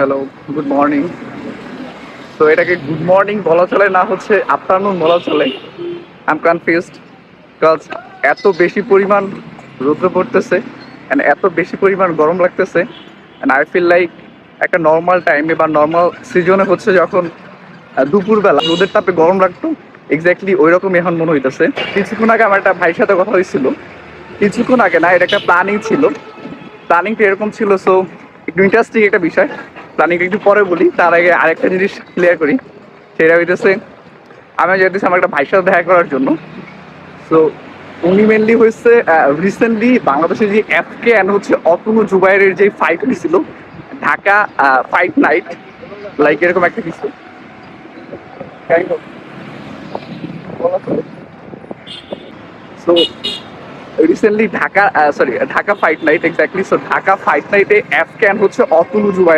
Hello, good morning. তো এটাকে good morning বলা চলে না হচ্ছে আফটারনুন বলা চলে। আই এম কনফিউজড বিকজ এত বেশি পরিমাণ রৌদ্র পড়তেছে অ্যান্ড এত বেশি পরিমাণ গরম লাগতেছে অ্যান্ড আই ফিল লাইক একটা নর্মাল টাইমে বা নর্মাল সিজনে হচ্ছে যখন দুপুরবেলা রোদের তাপে গরম লাগতো, এক্স্যাক্টলি ওই রকমই এখন মনে হইতেছে। কিছুক্ষণ আগে আমার একটা ভাইয়ের সাথে কথা হয়েছিল, কিছুক্ষণ আগে না, এটা একটা প্ল্যানিং ছিল। প্ল্যানিংটা এরকম ছিল, সো একটু ইন্টারেস্টিং একটা বিষয়। প্ল্যানিংটা একটু পরে বলি, তার আগে আরেকটা জিনিস ক্লিয়ার করি। সেটা হইতেছে আমি যেতেছি আমার একটা ভাইয়ের সাথে দেখা করার জন্য। সো উনি মেনলি হয়েছে রিসেন্টলি বাংলাদেশে যে এফকে অ্যান্ড হচ্ছে অতনু জুবাইরের যে ফাইট হয়েছিল, ঢাকা ফাইট নাইট, লাইক এরকম একটা কিছু। So recently Dhaka fight night, exactly. So Dhaka fight নাইটে এফকে অ্যান্ড হচ্ছে অতনু জুবাইর